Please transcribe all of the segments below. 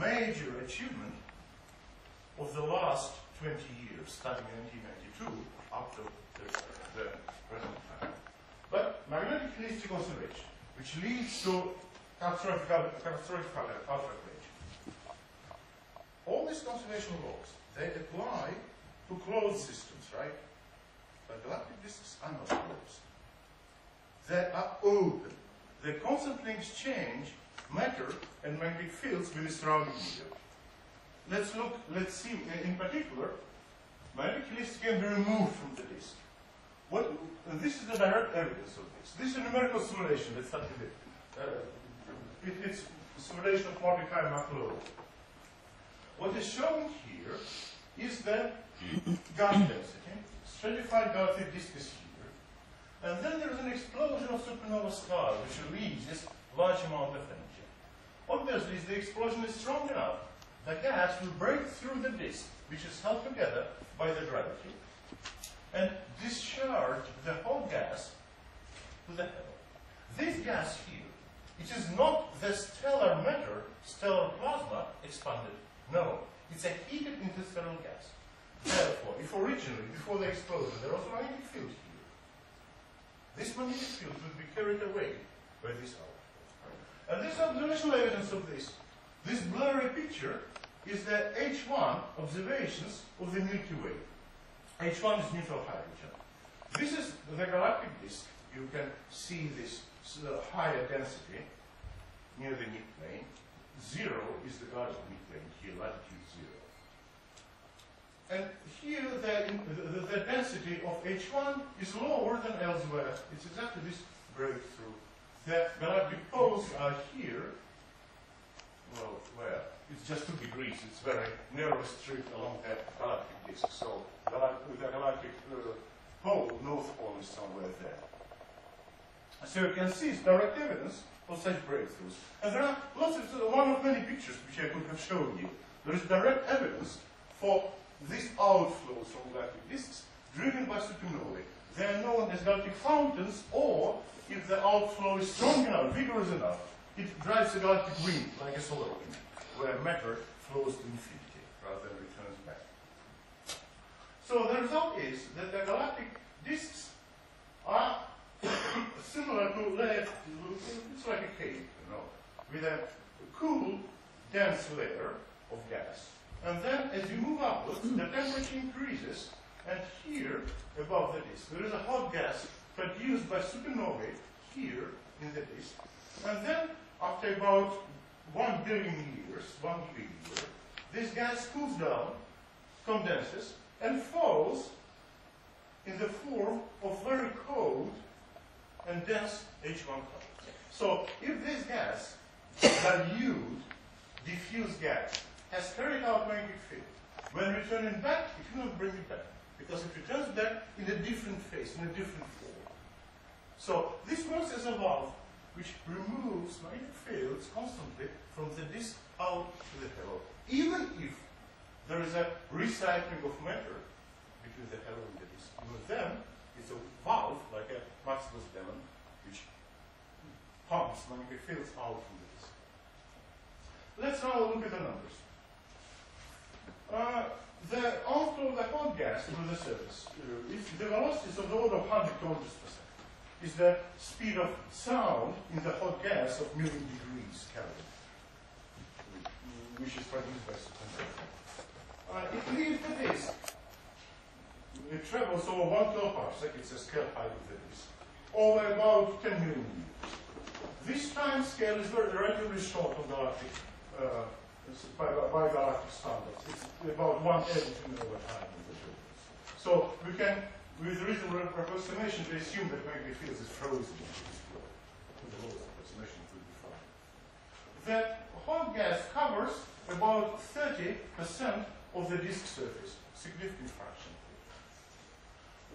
major achievement of the last 20 years, starting in 1992 up to the present time. But magnetic electricity conservation, which leads to catastrophic outrage. All these conservation laws, they apply to closed systems, right? But galactic disks are not closed. They are open. They constantly exchange matter and magnetic fields with the surrounding media. Let's see in particular, magnetic electricity can be removed from the disk. This is the direct evidence of this. This is a numerical simulation that started it. It's a simulation of Mordecai McLeod. What is shown here is the gas density. Stratified galactic disk is here. And then there is an explosion of supernova stars, which releases large amount of energy. Obviously, if the explosion is strong enough, the gas will break through the disk, which is held together by the gravity, and discharge the whole gas to the heaven. This gas here, it is not the stellar matter, stellar plasma expanded. No, it's a heated interstellar gas. Therefore, if originally, before the explosion, there was a magnetic field here, this magnetic field would be carried away by this outflow. And this observational evidence of this blurry picture is the H1 observations of the Milky Way. H1 is neutral hydrogen. This is the galactic disk. You can see this higher density near the midplane. 0 is the galactic midplane, here latitude 0. And here the density of H1 is lower than elsewhere. It's exactly this breakthrough. The galactic poles are here. Well, where? It's just 2 degrees. It's very narrow strip along the galactic disk. So the galactic pole, North Pole, is somewhere there. So you can see it's direct evidence of such breakthroughs. And there are lots of, one of many pictures which I could have shown you. There is direct evidence for these outflows from galactic disks driven by supernovae. They are known as galactic fountains, or if the outflow is strong enough, vigorous enough, it drives a galactic wind, like a solar wind, where matter flows to infinity rather than returns back. So the result is that the galactic disks are similar to, it's like a cave, with a cool, dense layer of gas. And then as you move upwards, the temperature increases, and here, above the disk, there is a hot gas produced by supernovae here in the disk. And then, after about 1 billion years, 1 billion years, this gas cools down, condenses, and falls in the form of very cold and dense H1 clouds. So, if this gas, dilute, diffuse gas, has carried out magnetic field, when returning back, it cannot bring it back, because it returns back in a different phase, in a different form. So, this works as a valve which removes magnetic fields constantly from the disk out to the halo, even if there is a recycling of matter between the halo and the disk. Even then, it's a valve, like a Maxwell's demon, which pumps magnetic fields out from the disk. Let's now look at the numbers. The outflow of the hot gas through the surface, the velocity is of the order of 100 kilometers per second. Is the speed of sound in the hot gas of million degrees Kelvin, which is produced by supernova. It leaves the disk. It travels over 1 kiloparsec, it's a scale height of the disk, over about 10 million years. This time scale is relatively short on galactic, by galactic standards. It's about 1/8 over time in the universe. So we can, with reasonable approximation, to assume that magnetic field is frozen into this flow. With the lowest approximation, it will be fine. The hot gas covers about 30% of the disk surface, significant fraction.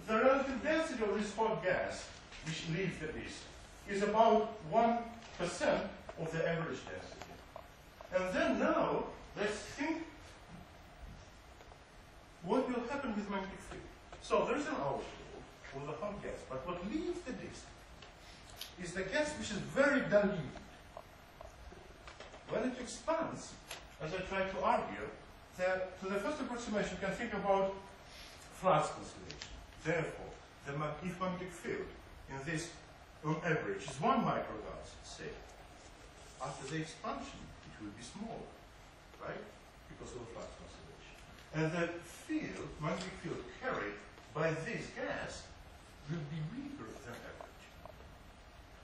The relative density of this hot gas, which leaves the disk, is about 1% of the average density. And then now, let's think what will happen with magnetic field. So there is an outflow of the hot gas, but what leaves the disk is the gas which is very dilute. When it expands, a as I tried to argue, that to the first approximation you can think about flux conservation. Therefore, if magnetic field in this on average is 1 microgauss, say, after the expansion it will be smaller, right? Because of the flux conservation. And the field, magnetic field carried by this gas will be bigger than average.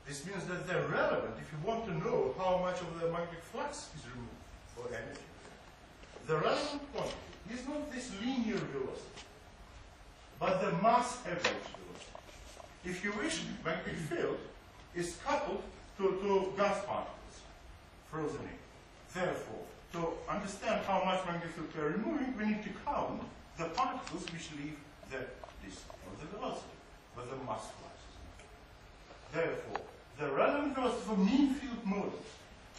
This means that they're relevant if you want to know how much of the magnetic flux is removed or energy. The relevant quantity is not this linear velocity, but the mass average velocity. If you wish, magnetic field is coupled to gas particles, frozen in. Therefore, to understand how much magnetic field we are removing, we need to count the particles which leave the distance, or the velocity, but the mass flux is not. Therefore, the relevant velocity for mean field models,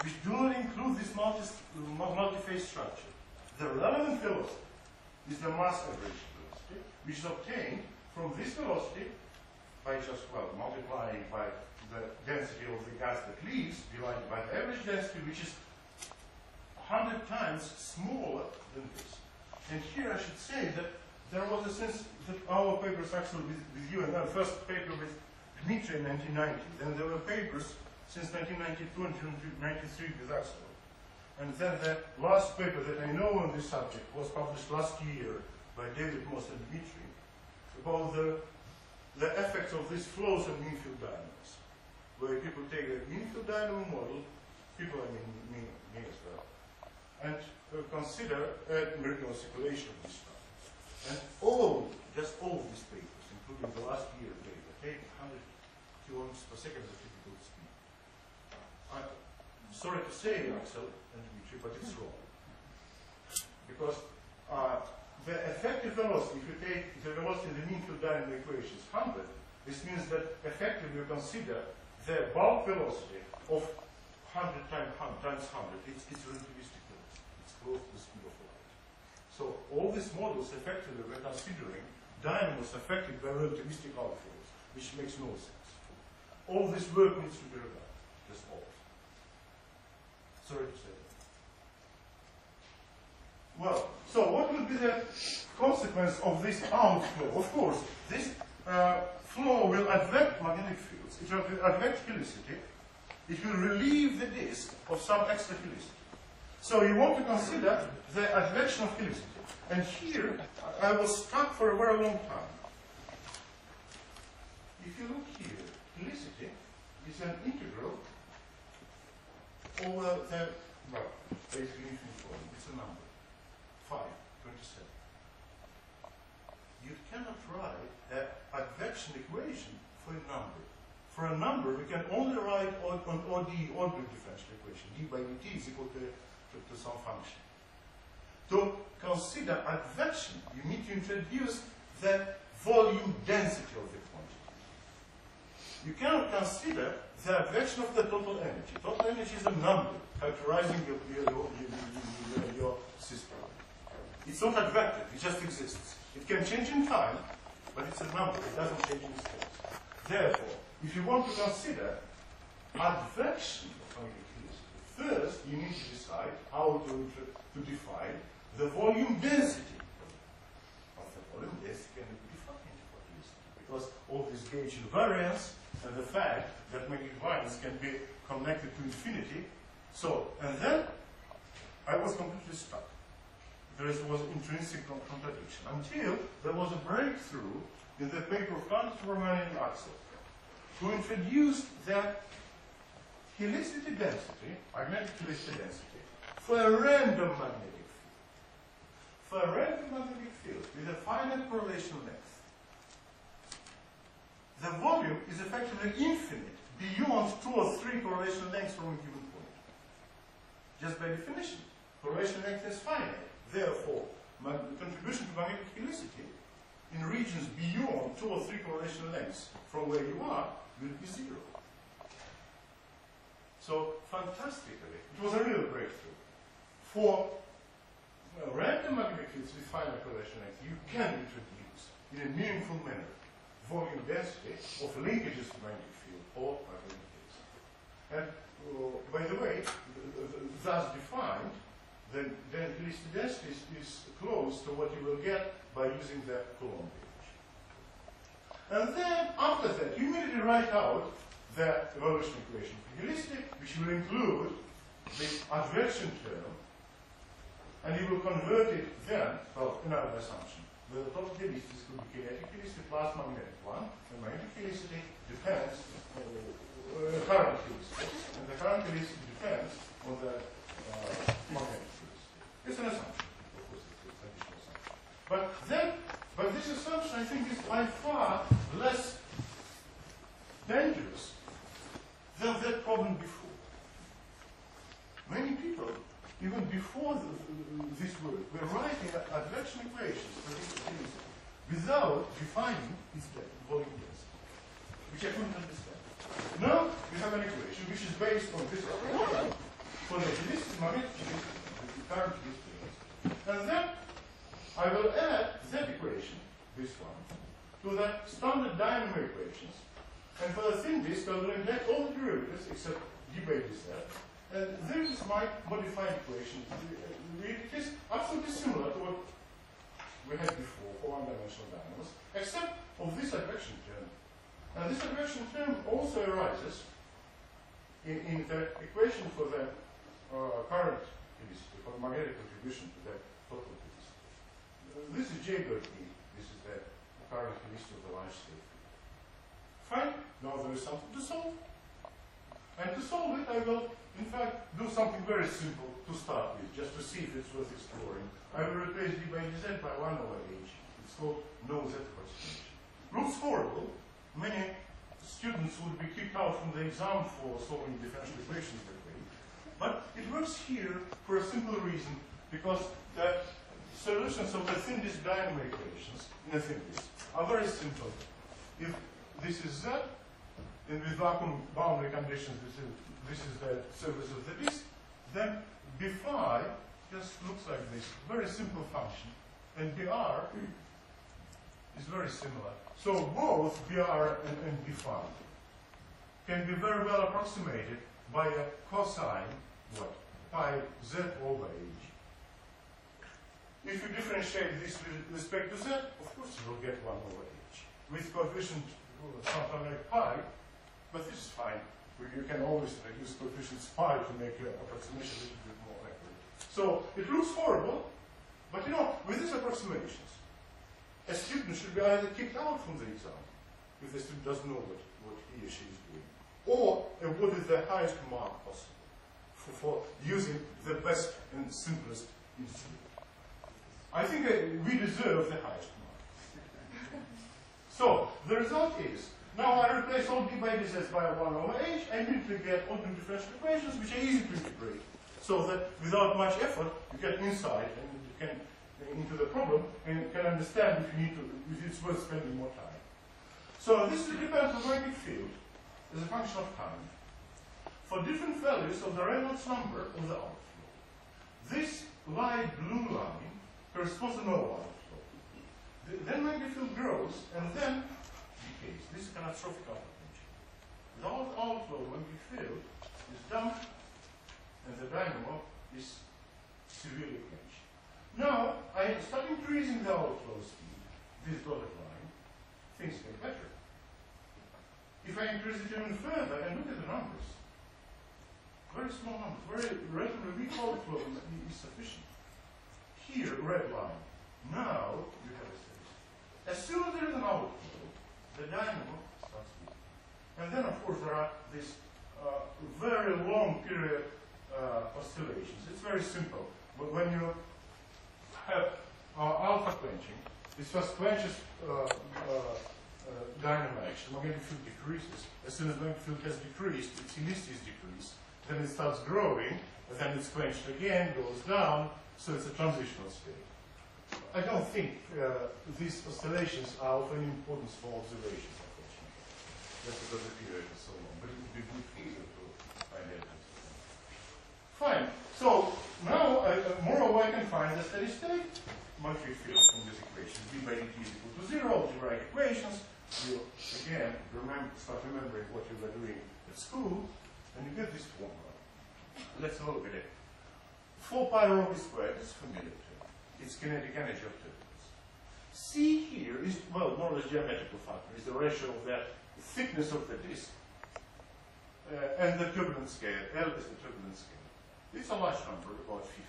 which do not include this multi-phase structure, the relevant velocity is the mass average velocity, which is obtained from this velocity by just, well, multiplying by the density of the gas that leaves, divided by the average density, which is 100 times smaller than this. And here I should say that there was a sense that our papers actually with you, and our first paper with Dmitry in 1990, then there were papers since 1992 and 1993 with Axel. And then the last paper that I know on this subject was published last year by David Moss and Dmitry about the effects of these flows and mean field dynamos, where people take a mean field dynamo model, people, I mean me as well, and consider a miracle circulation of this stuff. And just all of these papers, including the last year paper, take 100 kilometers per second at typical speed. I'm sorry to say, Axel and Dmitry, but it's wrong. Because the effective velocity, if you take the velocity in the mean field dynamo equation is 100, this means that effectively you consider the bulk velocity of 100 times 100, it's relativistic velocity. It's close to the speed of light. So all these models effectively we're considering dynamos affected by relativistic outflows, which makes no sense. All this work needs to be regarded, just all. Sorry to say that. Well, so what will be the consequence of this outflow? Of course, this flow will advect magnetic fields, it will advect helicity, it will relieve the disk of some extra helicity. So you want to consider the advection of helicity. And here, I was stuck for a very long time. If you look here, helicity is an integral over the, well, basically infinite volume. It's a number. 527. You cannot write an advection equation for a number. For a number, we can only write on ODE, ordinary differential equation. D by dt is equal to some function. To consider advection, you need to introduce the volume density of the quantity. You cannot consider the advection of the total energy. Total energy is a number characterizing your system. It's not advective, it just exists. It can change in time, but it's a number, it doesn't change in space. Therefore, if you want to consider advection of magnetic helicity, first you need to decide how to define the volume density of the volume density can be defined for helicity, because all this gauge invariance and the fact that magnetic lines can be connected to infinity. So, and then I was completely stuck. There was intrinsic contradiction until there was a breakthrough in the paper of Roman and Axel, who introduced the helicity density, magnetic helicity density, for a random magnetic field. For a random magnetic field with a finite correlation length, the volume is effectively infinite beyond 2 or 3 correlation lengths from a given point. Just by definition, correlation length is finite. Therefore, the contribution to magnetic helicity in regions beyond 2 or 3 correlation lengths from where you are will be 0. So, fantastically, it was a real breakthrough. For random magnetic fields with finite correlation length, you can introduce, in a meaningful manner, volume density of linkages to magnetic field or magnetic fields. And, by the way, thus defined, then electricity density is close to what you will get by using the Coulomb gauge. And then, after that, you immediately write out the evolution equation for heuristic, which will include the advection term, and you will convert it then, well, another assumption. The total helicity could be kinetic helicity plus magnetic one, and magnetic helicity depends on current helicity, and the current helicity depends on the magnetic helicity. It's an assumption, of course, it's an additional assumption. But this assumption, I think, is by far less dangerous than that problem before. Many people, even before this work, were writing advection equations for this without defining its volume density, which I couldn't understand. Now we have an equation which is based on this equation for the helicity, magnetic helicity, the current helicity. And then I will add that equation, this one, to the standard dynamo equations. And for the thin disk, I will neglect all the derivatives except d by dz. And this is my modified equation. It is absolutely similar to what we had before for one-dimensional dynamos, except of this advection term. And this advection term also arises in the equation for the current helicity, for magnetic contribution to the total helicity. This is J dot E. This is the current helicity of the large state. Fine. Now there is something to solve. And to solve it, I will, in fact, do something very simple to start with, just to see if it's worth exploring. I will replace d by dz by 1 over h. It's called no-z approximation. Looks horrible. Many students would be kicked out from the exam for solving differential equations that way. But it works here for a simple reason, because the solutions of the thin disk dynamo equations in a thin disk are very simple. If this is z, and with vacuum boundary conditions, this is the surface of the disk, then b phi just looks like this. Very simple function. And br is very similar. So both br and b phi can be very well approximated by a cosine, what? Pi z over h. If you differentiate this with respect to z, of course you will get 1 over h. With coefficient something like pi, but this is fine. You can always use coefficients pi to make your approximation a little bit more accurate. So it looks horrible, but you know, with these approximations, a student should be either kicked out from the exam if the student doesn't know what he or she is doing, or awarded the highest mark possible for using the best and simplest instrument. I think we deserve the highest mark. So the result is, now I replace all d by dz by 1 over h, I immediately get ordinary differential equations which are easy to integrate. So that without much effort, you get insight and you can into the problem and can understand if it's worth spending more time. So this is dependent on the magnetic field as a function of time for different values of the Reynolds number of the outflow. This light blue line corresponds to no outflow. Then magnetic field grows and then decays. This is catastrophic outpotential. The outflow magnetic field is dumped and the dynamo is severely quenched. Now, I start increasing the outflow speed, this dotted line, things get better. If I increase it even further, and look at the numbers, very small numbers, very relatively weak outflow is sufficient. Here, red line. Now, you have a steady state. As soon as there is an outflow, the dynamo starts weak. And then, of course, there are these very long period oscillations. It's very simple. But when you have alpha quenching, this first quenches dynamo action, magnetic field decreases. As soon as magnetic field has decreased, its helicity is decreased. Then it starts growing, and then it's quenched again, goes down, so it's a transitional state. I don't think these oscillations are of any importance for observations, unfortunately. Just because the period is so long, but it would be good for you to find out. Fine. So now, moreover, I can find the steady state magnetic field from this equation. d by dt is equal to 0, algebraic equations. You again start remembering what you were doing at school, and you get this formula. Let's look at it. 4 pi rho v squared is familiar to you. It's kinetic energy of turbulence. C here is, well, more or less geometrical factor, is the ratio of the thickness of the disk and the turbulence scale. L is the turbulence scale. It's a large number, about 50.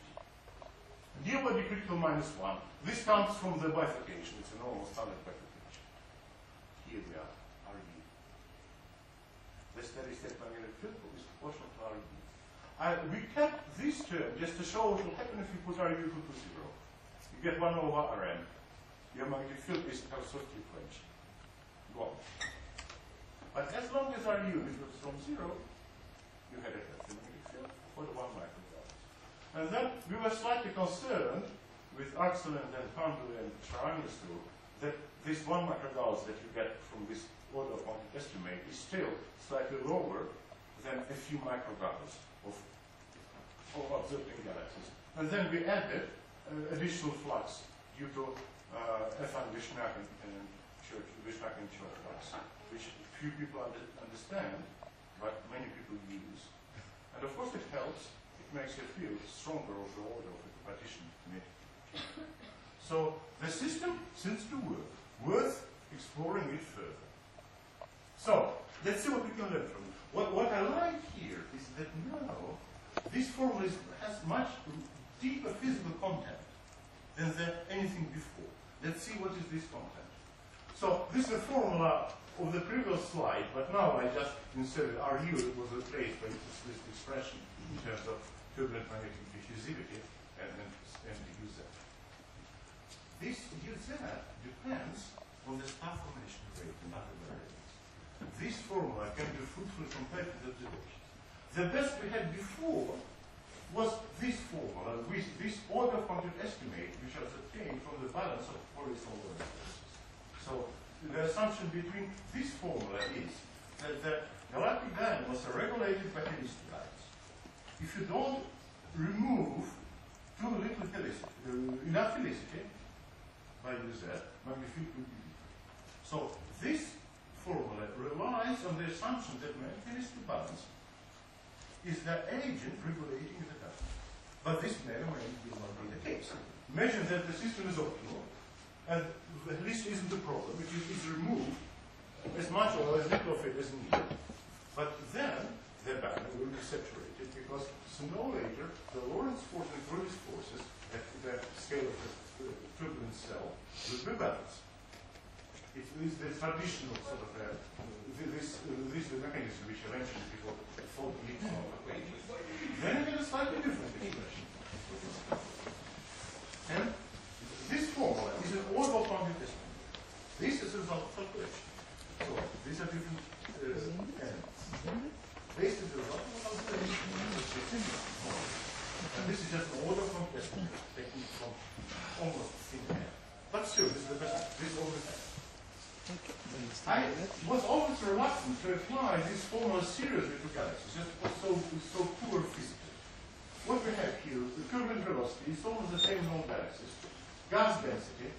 Nearby critical minus 1. This comes from the bifurcation. It's a normal standard bifurcation. Here we are, RU. The steady state magnetic field is proportional to RU. We kept this term just to show what will happen if you put RU equal to 0. You get 1 over Rm. Your magnetic field is Hausdorff equation. Gone. But as long as RU is from 0, you had a healthy magnetic field for the 1 microdards. And then we were slightly concerned with Axeland and Pandle and Charanius too, that this 1 microdards that you get from this order of quantity estimate is still slightly lower than a few microdards of observing galaxies. And then we added additional flux due to F1 Vishnak and Vishnak and Church flux, which few people understand, but many people use. And of course it helps. It makes your field stronger of the order of the partition. So the system seems to work. Worth exploring it further. So let's see what we can learn from it. What I like here is that now this formula has much deeper physical content than anything before. Let's see what is this content. So this is the formula of the previous slide, but now I just inserted RU. It was replaced by this expression in terms of turbulent magnetic diffusivity and UZ. This UZ depends on the star formation rate and other variables. This formula can be fruitfully compared to the observation. The best we had before was this formula with this order of quantity estimate, which was obtained from the balance of horizontal forces. So the assumption between this formula is that the galactic dynamos are regulated by helicity lines. If you don't remove too little helicity, enough helicity by UZ, magnetic field will be weak. So this formula relies on the assumption that magnetic helicity balance is the agent regulating the dynamo. But this may or may not be the case. Imagine that the system is optimal, and the helicity isn't the problem, which is removed as much or as little of it as needed. But then the band will be saturated because sooner or later the Lorentz force and Lorentz forces at the scale of the turbulent cell will be balanced. It is the traditional sort of this is the mechanism which I mentioned before, fold Nixon equation. Then you get a slightly different expression. And this formula is an order of quantity estimate. This is a result of calculation. So these are different elements. This is the result of calculation. And this is just an order of quantity estimate taken from almost thin air. But still, this is the best. This is always best. I was always reluctant to apply this formula seriously to galaxies, just because it's so poor physically. What we have here, the turbulent velocity is almost the same in all galaxies. Gas density,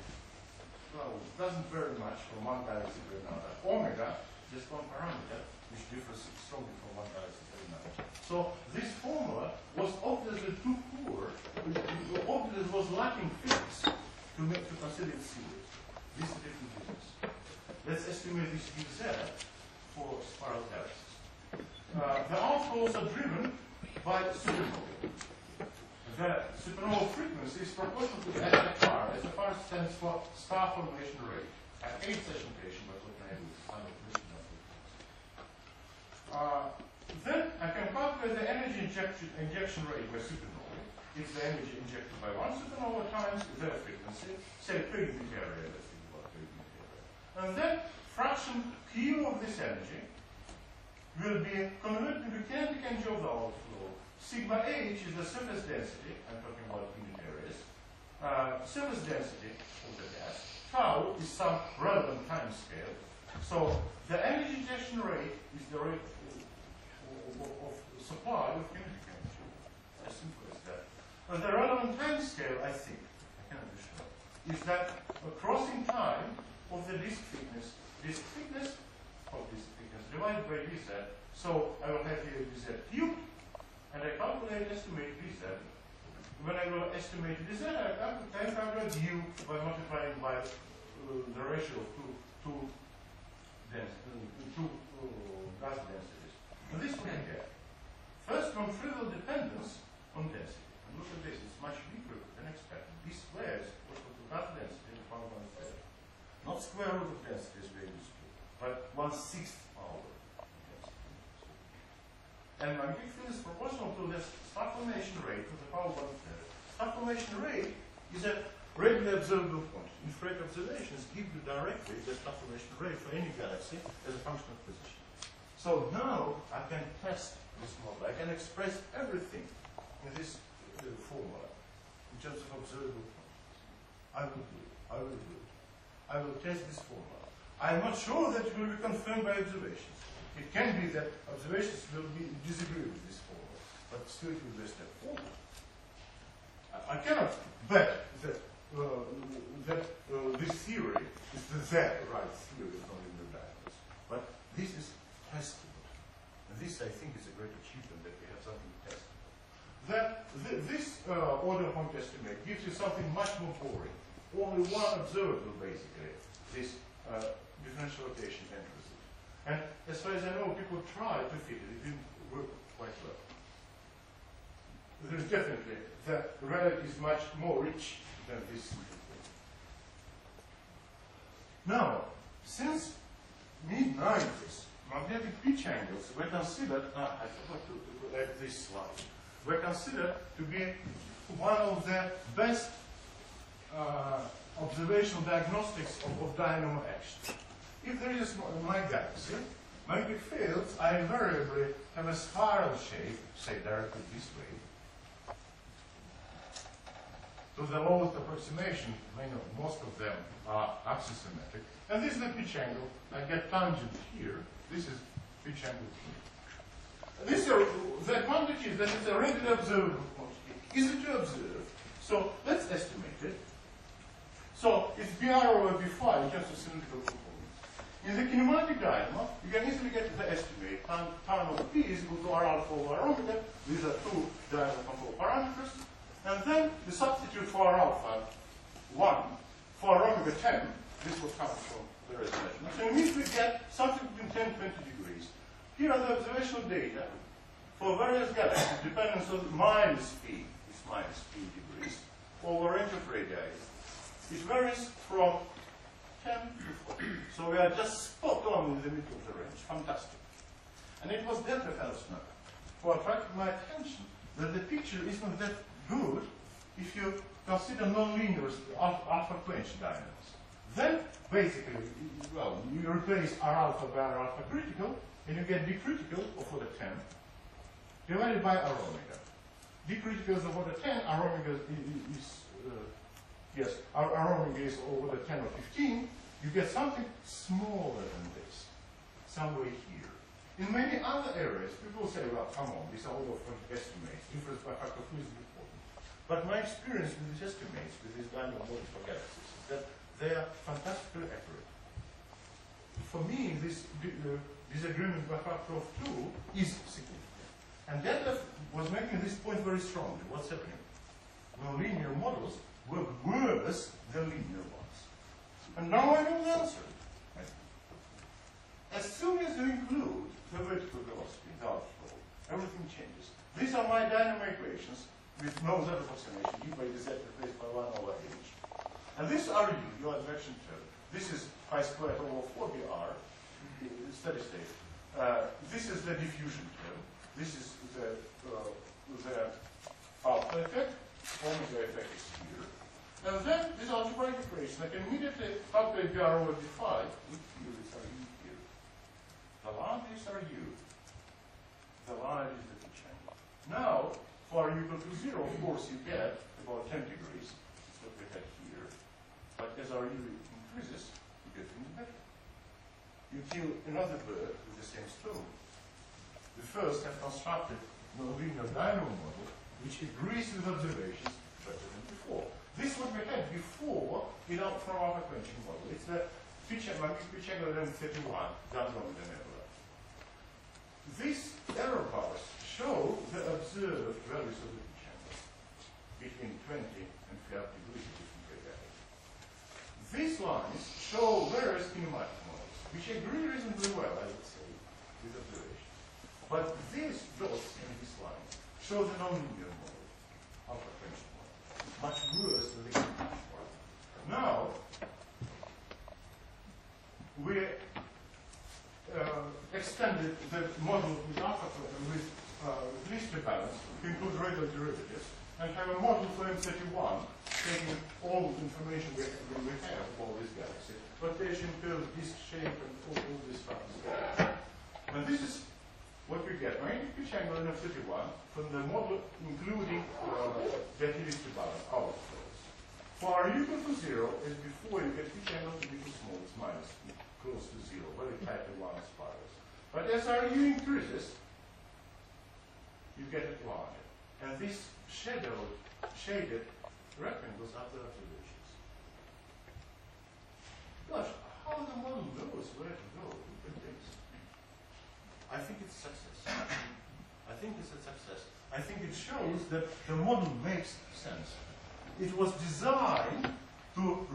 well, doesn't vary much from one galaxy to another. Omega, just one parameter, which differs strongly from one galaxy to another. So this formula was obviously too poor, obviously was lacking physics to consider it serious. This is a different business. Let's estimate this UZ for spiral galaxies. The outflows are driven by supernovae. The supernova frequency is proportional to SFR. SFR stands for star formation rate. I hate such notation, but what can I do? I'm a Christian of frequency. Then I can calculate the energy injection rate by supernovae. It's the energy injected by one supernova times their frequency, say per unit area. Let's think about per unit area. And then fraction Q of this energy will be converted into kinetic energy of the outflow. Sigma H is the surface density, I'm talking about unit areas, surface density of the gas. Tau is some relevant time scale. So the energy injection rate is the rate of supply of kinetic energy. As simple as that. And the relevant time scale, I think, I can understand, is that crossing time of the disk thickness divided by Vz. So I will have here Vz cubed, and I calculate estimate Vz when I will estimate the z, I calculate u by multiplying by the ratio of two gas densities. And this we can get. First, non-trivial dependence on density. And look at this, it's much weaker than expected. This squares equal to gas density in power 1/3. Not square root of density is very useful, but 1/6 power of density. And magnetic field is proportional to the star formation rate to the power 1/3. Star formation rate is a readily observable quantity. Infrared observations give you directly the star formation rate for any galaxy as a function of position. So now I can test this model. I can express everything in this formula in terms of observable quantities. I will do it. I will do it. I will test this formula. I am not sure that it will be confirmed by observations. It can be that observations will disagree with this formula, but still it will be a step forward. I cannot bet that this theory is the right theory of nonlinear dynamics, but this is testable. And this, I think, is a great achievement that we have something testable. This order point estimate gives you something much more boring. Only one observable, basically, this differential rotation enters it. And as far as I know, people tried to fit it. It didn't work quite well. There is definitely, the reality is much more rich than this. Now, since mid-90s, magnetic pitch angles were considered, I forgot to add this slide, were considered to be one of the best observational diagnostics of dynamo action. If there is my galaxy, magnetic fields are invariably have a spiral shape, say directly this way, to the lowest approximation. Most of them are axisymmetric. And this is the pitch angle. I get tangent here. This is pitch angle here. This the advantage is that it's a readily observable quantity, easy to observe. So let's estimate it. So it's BR over B5 in terms of cylindrical components. In the kinematic dynamo, you can easily get the estimate. Tan of P is equal to R alpha over R omega. These are two dynamo control parameters. And then the substitute for R alpha 1 for R omega 10, this will come from the rest measurement. So immediately we get something between 10 and 20 degrees. Here are the observational data for various galaxies, depending on minus P, is minus P degrees, over range of radii. It varies from 10 to 40. So we are just spot on in the middle of the range. Fantastic. And it was Delta Felsner who attracted my attention that the picture is not that good if you consider nonlinear alpha quench dynamics. Then, basically, well, you replace R alpha by R alpha critical, and you get D critical of order 10 divided by R omega. D critical is of order 10, R omega is yes, R omega is over the 10 or 15, you get something smaller than this, somewhere here. In many other areas, people say, well, come on, these are all of estimates, difference by factor 2 is important. But my experience with these estimates, with these dynamo models for galaxies, is that they are fantastically accurate. For me, this disagreement by factor of 2 is significant. And Detlef was making this point very strongly. What's happening? Non-linear models work worse than linear ones. And now I know the answer. As soon as you include the vertical velocity, the outflow, everything changes. These are my dynamo equations with no z approximation, d by dz replaced by 1 over h. And this are your advection term. This is pi squared over 4br, steady state. This is the diffusion term. This is the alpha effect. Omega effect is here. And then this algebraic equation, I can immediately calculate br over b5. If theories are u here. The boundaries are u. The line is the pitch angle. Now, for u equal to 0, of course, you get about 10 degrees. That's what we had here. But as our u increases, you get even better. You kill another bird with the same stone. The first have constructed a nonlinear dynamo model which agrees with observations better than before. This is what we had before from our quenching model. It's the magnetic pitch angle length 31 down on the nebula. These error bars show the observed values of the pitch angle. between 20 and 5 degrees different radiator. These lines show various kinematic models, which agree reasonably well, I would say, with observation. But these dots in this line show the nonlinear model, alpha potential model, much worse than the kinematic one. Now, we extended the model with alpha with least rebalance to include radial derivatives, and have a model for M31 taking all the information we have of all this galaxy, rotation, field, disk shape, and all these factors. And this is what we get. Magnetic pitch angle in M31 from the model including the least rebalance outflows. For r equal to 0, as before, you get pitch angle to be too small, it's minus close to 0, very tightly one spirals. But as RU increases, you get it larger. And this shaded rectangles are the observations. Gosh, how the model knows where to go? Look at this. I think it's a success. I think it's a success. I think it shows that the model makes sense. It was designed to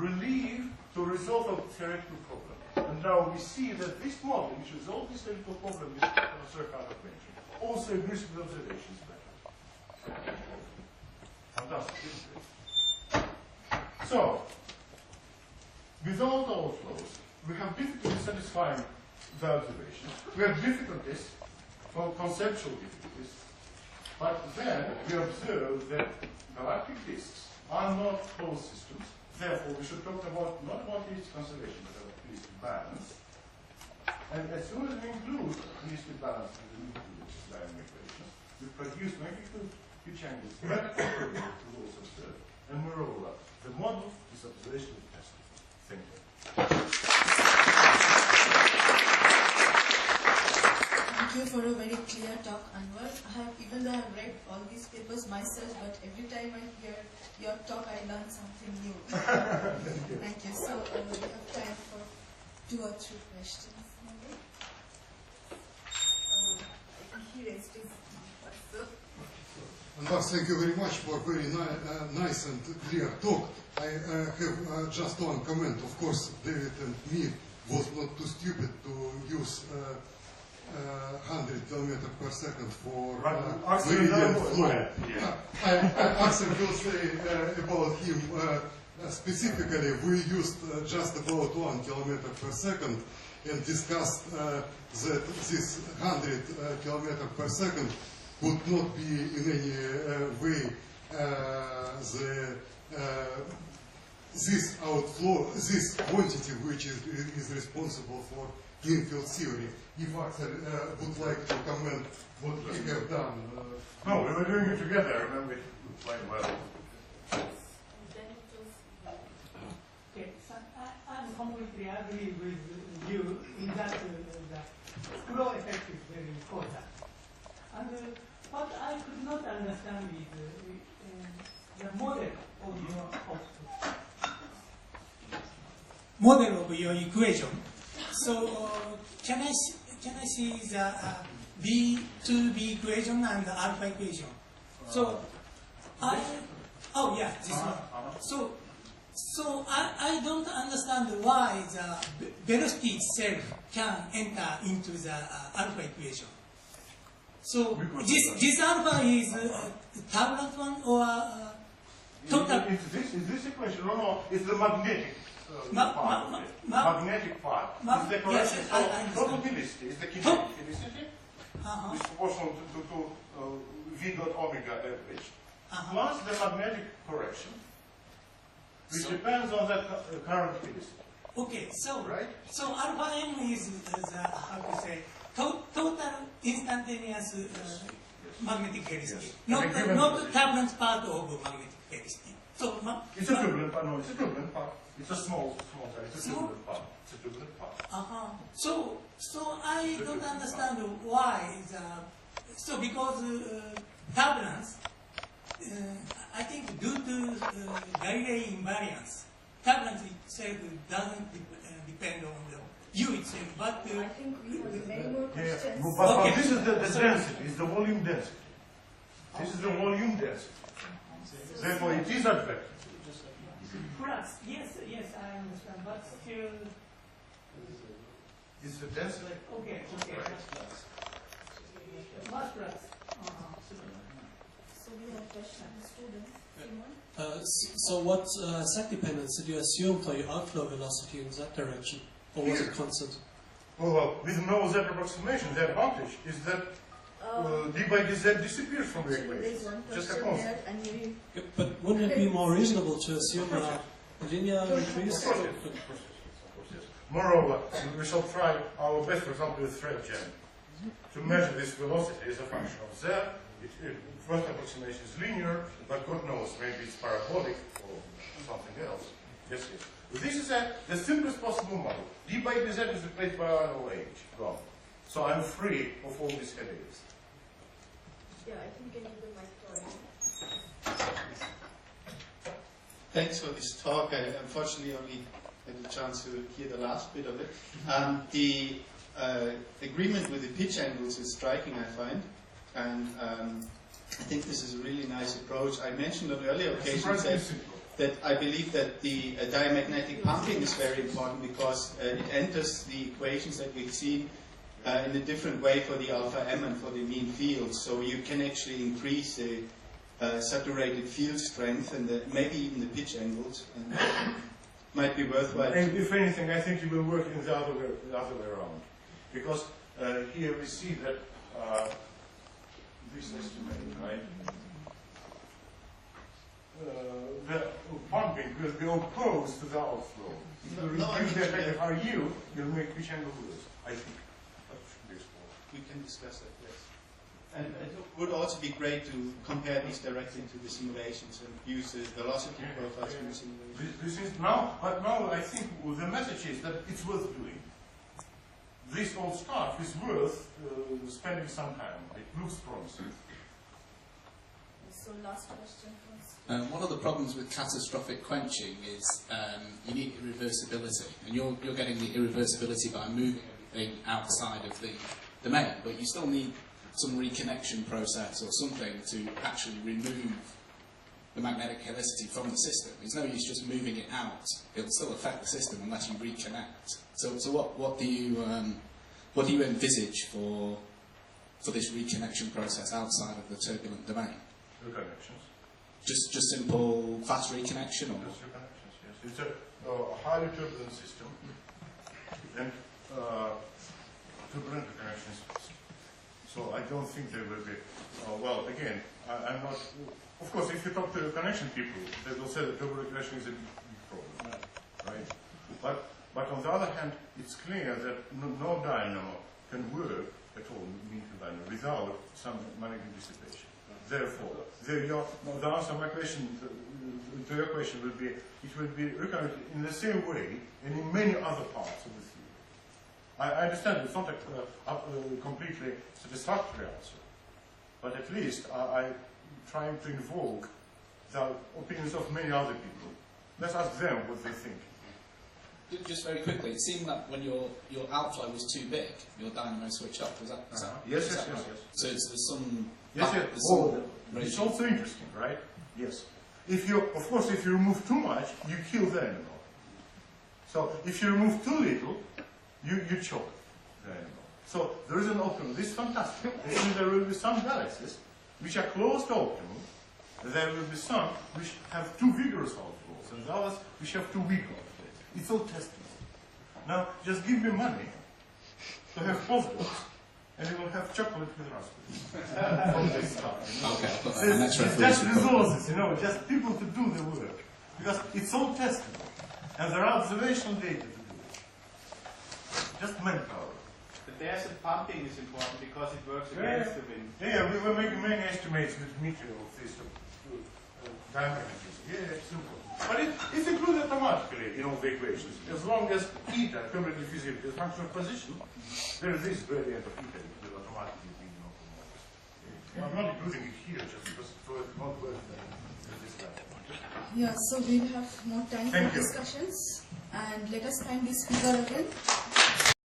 resolve a theoretical problem. And now we see that this model, which resolves this theoretical problem with circular mention, also agrees with observations better. Fantastic, isn't it? So, without outflows, we have difficulty satisfying the observations. We have difficulties, conceptual difficulties, but then we observe that galactic disks are not closed systems. Therefore, we should talk about not about least conservation, but about least balance. And as soon as we include least balance in the nucleus line equations, we produce magnetic pitch angles better comparable to those observed. And moreover, the model is observationally tested. Thank you. Thank you for a very clear talk, Anwar. Even though I have read all these papers myself, but every time I hear your talk, I learn something new. Thank you. So we have time for 2 or 3 questions. He raised his hand. Anwar, thank you very much for very nice and clear talk. I have just one comment. Of course, David and me was not too stupid to use 100 kilometers per second for meridian flow. Axel will say about him specifically. We used just about 1 kilometer per second and discussed that this 100 kilometers per second would not be in any way this outflow, this quantity which is responsible for near-field theory. If Axel would like to comment what we have done. No, we were doing it together. I remember it quite well. Okay, so I completely agree with you in that the flow effect is very important. And what I could not understand is the model of your equation. So can I see the B2B equation and the alpha equation? So this one. So I don't understand why the velocity itself can enter into the alpha equation. So this alpha is turbulent one or total? Is this equation? No, it's the magnetic part. Magnetic part. Is the correction. Yes, so probability is the kinetic velocity. It's proportional to V dot omega average. Plus the magnetic correction, which depends on the current velocity. Okay, so right? So alpha m is how to say total instantaneous magnetic velocity, not the turbulent part of magnetic velocity. So it's a turbulent part. No, it's a turbulent part. It's a small size. It's a turbulent part. It's a turbulent part. So I don't understand why because turbulence. I think due to Galilei invariance, turbulence itself doesn't depend on the U itself, but I think we have many more questions. But this is the density, it's the volume density. This is the volume density. Therefore, it is advective. Plus, yes, I understand, but still. Is the density? Okay. Plus. So we have question, students. Simon? So what set dependence did you assume for your outflow velocity in that direction? Or was it constant? Well, with no Z approximation, the advantage is that d by dz disappears from the Actually, there's equation. one Just a question constant. there, and maybe Yeah, but wouldn't it be more reasonable to assume a linear increase? Of course, yes. Moreover, we shall try our best, for example, with thread jam, to measure this velocity as a function of Z. First approximation is linear, but God knows, maybe it's parabolic or something else. Yes. This is the simplest possible model. D by dz is replaced by ROH. Gone. So I'm free of all these headaches. yeah, I think you can give the mic to Aryan. Thanks for this talk. I unfortunately only had a chance to hear the last bit of it. The agreement with the pitch angles is striking, I find. And I think this is a really nice approach. I mentioned on earlier occasions that I believe that the diamagnetic pumping is very important because it enters the equations that we've seen in a different way for the alpha M and for the mean field. So you can actually increase the saturated field strength and maybe even the pitch angles. And might be worthwhile. And if anything, I think you will work in the other way around. Because here we see that this estimate, right? The pumping will be opposed to the outflow. If you reduce the effect of RU, you'll make pitch angle worse, I think. That should be explored. We can discuss that, yes. And it would also be great to compare these directly to the simulations and use the velocity profiles from the simulations. This is now, but now I think the message is that it's worth doing. This old stuff is worth spending some time on. It looks promising. So last question first. One of the problems with catastrophic quenching is you need irreversibility, and you're getting the irreversibility by moving everything outside of the domain, but you still need some reconnection process or something to actually remove the magnetic helicity from the system. It's no use just moving it out; it'll still affect the system unless you reconnect. So what do you envisage for this reconnection process outside of the turbulent domain? Reconnections. Just simple fast reconnection, or Just reconnections, yes. It's a highly turbulent system, and turbulent reconnections. So I don't think there will be. Well, again, I'm not. Of course, if you talk to the connection people, they will say that turbulent connection is a big problem, right? But on the other hand, it's clear that no dynamo can work at all, mean dynamo, without some magnetic dissipation. Therefore, the answer to my question, to your question, will be it will be recurrent in the same way and in many other parts of the theory. I understand it's not a completely satisfactory answer, but at least I'm trying to invoke the opinions of many other people. Let's ask them what they think. just very quickly, it seemed that when your outflow was too big, your dynamo switched off. Was that? Yes. So there's some. Yes. It's also interesting, right? Yes. Of course, if you remove too much, you kill the animal. So if you remove too little, you choke the animal. So there is an optimum. This is fantastic. And there will be some galaxies which are close to optimum. There will be some which have too vigorous outflows, and others which have too weak outflows. It's all testable. Now, just give me money to have postdocs, and you will have chocolate with raspberries from this stuff. Okay, I'll put that in extra It's just resources, just people to do the work. Because it's all testable. And there are observational data to do it. Just manpower. But there's a pumping is important because it works against the wind. Yeah, we were making many estimates with Dmitry of this diamagnetism. Yeah, super. But it's included automatically in all the equations. As long as eta, cumulative feasibility, is a function of position, there is this gradient of eta that will automatically be in I'm not including it here just because it will not work at this level. Yeah, so we'll have more time Thank for you. discussions. And let us thank the speaker again.